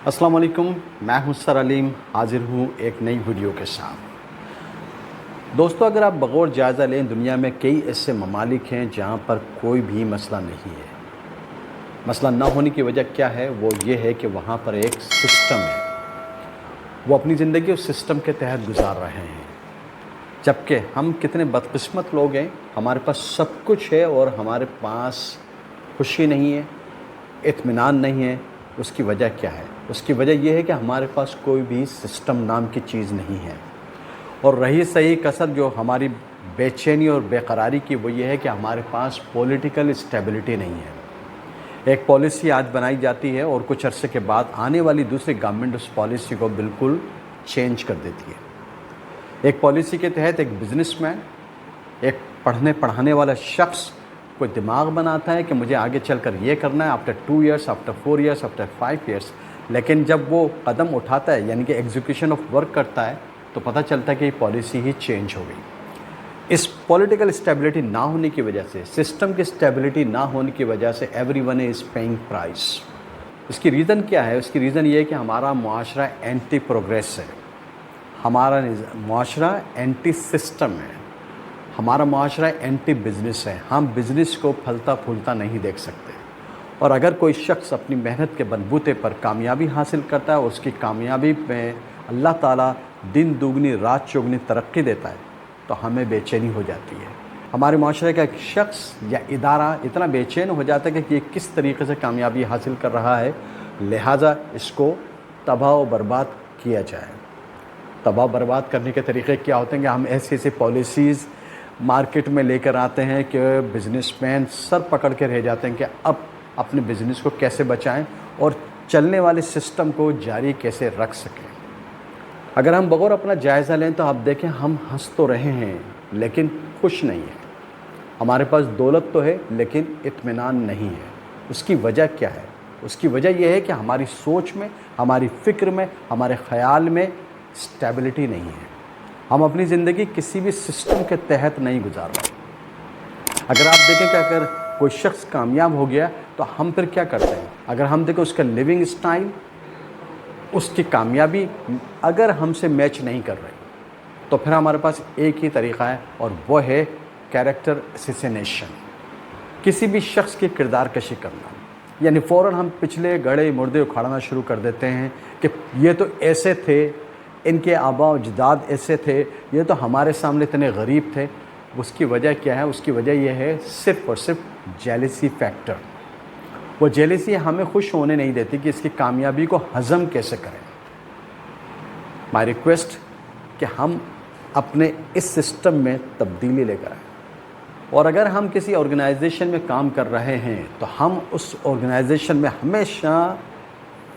अस्सलाम वालेकुम, मैं हूं सर अलीम, हाजिर हूं एक नई वीडियो के साथ। दोस्तों, अगर आप बगौर जायज़ा लें, दुनिया में कई ऐसे ममालिक हैं जहां पर कोई भी मसला नहीं है। मसला ना होने की वजह क्या है? वो ये है कि वहां पर एक सिस्टम है, वो अपनी ज़िंदगी उस सिस्टम के तहत गुजार रहे हैं। जबकि हम कितने बदकिस्मत लोग हैं, हमारे पास सब कुछ है और हमारे पास खुशी नहीं है, इत्मीनान नहीं है। उसकी वजह क्या है? उसकी वजह यह है कि हमारे पास कोई भी सिस्टम नाम की चीज़ नहीं है। और रही सही कसर जो हमारी बेचैनी और बेकरारी की, वो ये है कि हमारे पास पॉलिटिकल स्टेबिलिटी नहीं है। एक पॉलिसी आज बनाई जाती है और कुछ अरसे के बाद आने वाली दूसरी गवर्नमेंट उस पॉलिसी को बिल्कुल चेंज कर देती है। एक पॉलिसी के तहत एक बिजनेसमैन, एक पढ़ने पढ़ाने वाला शख्स कोई दिमाग बनाता है कि मुझे आगे चलकर ये करना है, after 2 years, after 4 years, after 5 years. लेकिन जब वो कदम उठाता है, यानी कि एग्जीक्यूशन ऑफ वर्क करता है, तो पता चलता है कि ये पॉलिसी ही चेंज हो गई। इस पॉलिटिकल स्टेबिलिटी ना होने की वजह से, सिस्टम की स्टेबिलिटी ना होने की वजह से एवरीवन इज़ पेइंग प्राइस। इसकी रीज़न क्या है? उसकी रीज़न ये है कि हमारा मुआशरा एंटी प्रोग्रेस है, हमारा मुआशरा एंटी सिस्टम है, हमारा मुआशरा एंटी बिज़नेस है। हम बिज़नेस को फलता फूलता नहीं देख सकते। और अगर कोई शख्स अपनी मेहनत के बलबूते पर कामयाबी हासिल करता है और उसकी कामयाबी में अल्लाह ताला दिन दुगनी रात चौगनी तरक्की देता है, तो हमें बेचैनी हो जाती है। हमारे माशरे का एक शख्स या इदारा इतना बेचैन हो जाता है कि ये किस तरीके से कामयाबी हासिल कर रहा है, लिहाजा इसको तबाह व बर्बाद किया जाए। तबाह बर्बाद करने के तरीक़े क्या होते हैं कि हम ऐसी ऐसी पॉलिसीज़ मार्केट में लेकर आते हैं कि बिजनेसमैन सर पकड़ के रह जाते हैं कि अब अपने बिज़नेस को कैसे बचाएं और चलने वाले सिस्टम को जारी कैसे रख सकें। अगर हम बगौर अपना जायज़ा लें तो आप देखें, हम हंस तो रहे हैं लेकिन खुश नहीं हैं। हमारे पास दौलत तो है लेकिन इत्मीनान नहीं है। उसकी वजह क्या है? उसकी वजह यह है कि हमारी सोच में, हमारी फ़िक्र में, हमारे ख़याल में स्टेबिलिटी नहीं है। हम अपनी ज़िंदगी किसी भी सिस्टम के तहत नहीं गुजार रहे। अगर आप देखें कि अगर कोई शख्स कामयाब हो गया तो हम फिर क्या करते हैं? अगर हम देखें उसका लिविंग स्टाइल, उसकी कामयाबी अगर हमसे मैच नहीं कर रही, तो फिर हमारे पास एक ही तरीक़ा है और वो है कैरेक्टर असैसिनेशन। किसी भी शख्स की किरदार कशी करना, यानी फ़ौरन हम पिछले गड़े मुर्दे उखाड़ना शुरू कर देते हैं कि ये तो ऐसे थे, इनके आबा व अजदाद ऐसे थे, ये तो हमारे सामने इतने गरीब थे। उसकी वजह क्या है? उसकी वजह यह है सिर्फ़ और सिर्फ जेलसी फैक्टर। वो जेलसी हमें खुश होने नहीं देती कि इसकी कामयाबी को हज़म कैसे करें। माय रिक्वेस्ट कि हम अपने इस सिस्टम में तब्दीली लेकर आएँ। और अगर हम किसी ऑर्गेनाइजेशन में काम कर रहे हैं तो हम उस ऑर्गेनाइजेशन में हमेशा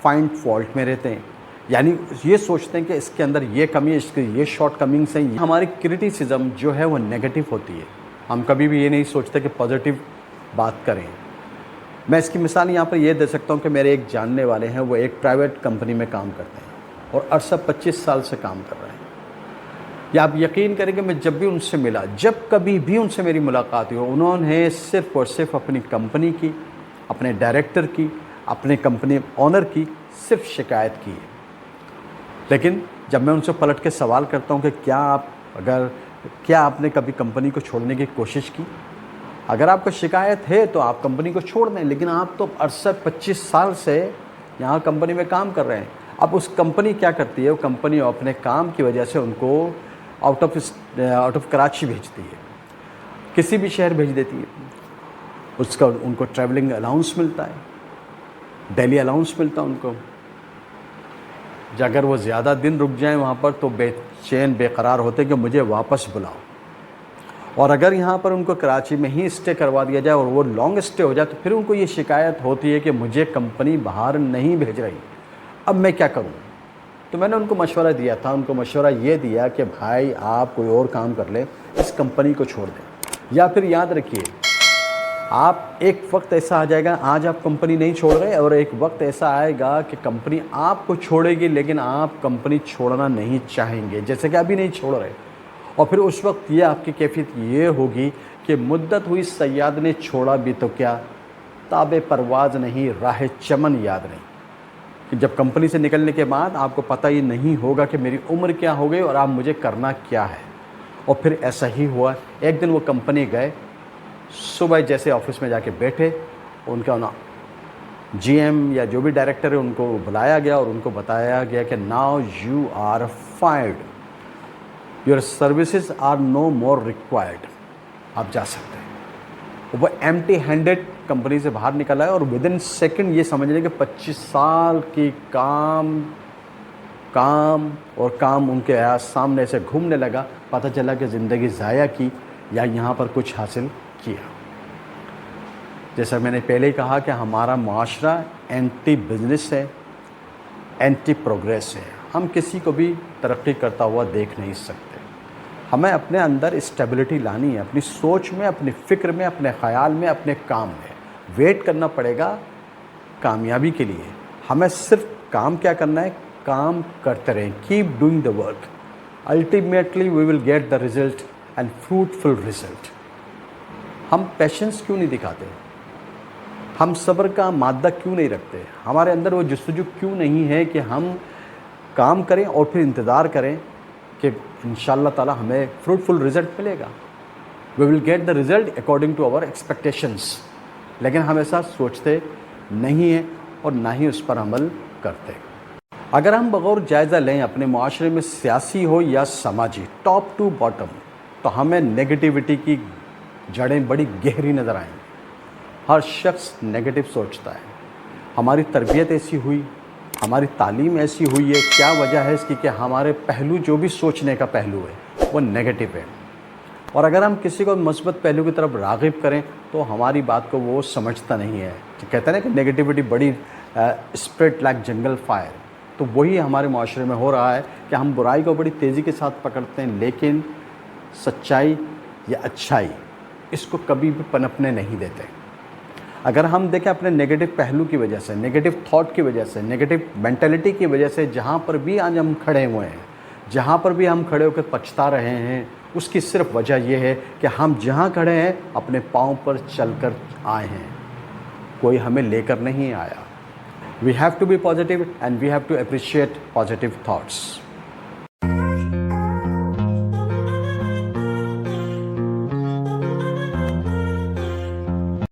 फाइंड फॉल्ट में रहते हैं, यानी ये सोचते हैं कि इसके अंदर ये कमी है, इसके ये शॉर्ट कमिंग्स हैं। हमारी क्रिटिसिज्म जो है वो नेगेटिव होती है। हम कभी भी ये नहीं सोचते कि पॉजिटिव बात करें। मैं इसकी मिसाल यहाँ पर ये दे सकता हूँ कि मेरे एक जानने वाले हैं, वो एक प्राइवेट कंपनी में काम करते हैं और अरसा 25 साल से काम कर रहे हैं। या आप यकीन करेंगे, मैं जब भी उनसे मिला, जब कभी भी उनसे मेरी मुलाकात हुई, उन्होंने सिर्फ़ और सिर्फ अपनी कंपनी की, अपने डायरेक्टर की, अपने कंपनी ऑनर की सिर्फ शिकायत की है। लेकिन जब मैं उनसे पलट के सवाल करता हूँ कि क्या आपने कभी कंपनी को छोड़ने की कोशिश की? अगर आपको शिकायत है तो आप कंपनी को छोड़ दें, लेकिन आप तो अरसा 25 साल से यहाँ कंपनी में काम कर रहे हैं। अब उस कंपनी क्या करती है? वो कंपनी अपने काम की वजह से उनको आउट ऑफ कराची भेजती है, किसी भी शहर भेज देती है। उनको ट्रैवलिंग अलाउंस मिलता है, डेली अलाउंस मिलता है उनको। अगर वो ज़्यादा दिन रुक जाएं वहाँ पर तो बेचैन बेकरार होते कि मुझे वापस बुलाओ। और अगर यहाँ पर उनको कराची में ही स्टे करवा दिया जाए और वो लॉन्ग स्टे हो जाए तो फिर उनको ये शिकायत होती है कि मुझे कंपनी बाहर नहीं भेज रही, अब मैं क्या करूँ? तो मैंने उनको मशवरा दिया था। उनको मशवरा ये दिया कि भाई आप कोई और काम कर लें, इस कंपनी को छोड़ दें। या फिर याद रखिए, आप एक वक्त ऐसा आ जाएगा, आज आप कंपनी नहीं छोड़ रहे और एक वक्त ऐसा आएगा कि कंपनी आपको छोड़ेगी लेकिन आप कंपनी छोड़ना नहीं चाहेंगे, जैसे कि अभी नहीं छोड़ रहे। और फिर उस वक्त ये आपकी कैफियत ये होगी कि मुद्दत हुई सयाद ने छोड़ा भी तो क्या, ताबे परवाज़ नहीं राह चमन याद नहीं। کہ جب کمپنی سے نکلنے کے بعد آپ کو پتہ ہی نہیں ہوگا کہ میری عمر کیا ہو گئی اور اب مجھے کرنا کیا ہے۔ اور پھر ایسا ہی ہوا، ایک دن وہ کمپنی گئے، صبح جیسے آفس میں جا کے بیٹھے، ان کا جی ایم یا جو بھی ڈائریکٹر ہے ان کو بلایا گیا اور ان کو بتایا گیا کہ now you are fired, your services are no more required, آپ جا سکتے ہیں۔ وہ ایمٹی ہینڈڈ کمپنی سے باہر نکل آئے اور ودن سیکنڈ یہ سمجھ لیں کہ 25 سال کی کام ان کے سامنے سے گھومنے لگا، پتہ چلا کہ زندگی ضائع کی یا یہاں پر کچھ حاصل کیا۔ جیسا میں نے پہلے ہی کہا کہ ہمارا معاشرہ اینٹی بزنس ہے، اینٹی پروگریس ہے، ہم کسی کو بھی ترقی کرتا ہوا دیکھ نہیں سکتے۔ ہمیں اپنے اندر اسٹیبلٹی لانی ہے، اپنی سوچ میں، اپنی فکر میں، اپنے خیال میں، اپنے کام میں۔ ویٹ کرنا پڑے گا کامیابی کے لیے، ہمیں صرف کام کیا کرنا ہے، کام کرتے رہیں، keep doing the work, ultimately we will get the result and fruitful result. ہم پیشنس کیوں نہیں دکھاتے؟ ہم صبر کا مادہ کیوں نہیں رکھتے؟ ہمارے اندر وہ جستجو کیوں نہیں ہے کہ ہم کام کریں اور پھر انتظار کریں کہ انشاءاللہ تعالی ہمیں فروٹفل رزلٹ ملے گا، we will get the result according to our expectations, لیکن ہم ایسا سوچتے نہیں ہیں اور نہ ہی اس پر عمل کرتے۔ اگر ہم بغور جائزہ لیں اپنے معاشرے میں، سیاسی ہو یا سماجی، ٹاپ ٹو باٹم، تو ہمیں نیگیٹیوٹی کی جڑیں بڑی گہری نظر آئیں۔ ہر شخص نیگیٹو سوچتا ہے۔ ہماری تربیت ایسی ہوئی، ہماری تعلیم ایسی ہوئی ہے، کیا وجہ ہے اس کی کہ ہمارے پہلو جو بھی سوچنے کا پہلو ہے وہ نیگیٹو ہے۔ اور اگر ہم کسی کو مثبت پہلو کی طرف راغب کریں تو ہماری بات کو وہ سمجھتا نہیں ہے۔ کہتے ہیں کہ نیگیٹیوٹی بڑی اسپریڈ لائک جنگل فائر، تو وہی ہمارے معاشرے میں ہو رہا ہے کہ ہم برائی کو بڑی تیزی کے ساتھ پکڑتے ہیں، لیکن سچائی یا اچھائی اس کو کبھی بھی پنپنے نہیں دیتے۔ اگر ہم دیکھیں اپنے نیگیٹو پہلو کی وجہ سے، نیگیٹو تھاٹ کی وجہ سے، نیگیٹو مینٹلٹی کی وجہ سے جہاں پر بھی آج ہم کھڑے ہوئے ہیں، جہاں پر بھی ہم کھڑے ہو کے پچھتا رہے ہیں، اس کی صرف وجہ یہ ہے کہ ہم جہاں کھڑے ہیں اپنے پاؤں پر چل کر آئے ہیں، کوئی ہمیں لے کر نہیں آیا۔ We have to be positive and we have to appreciate positive thoughts.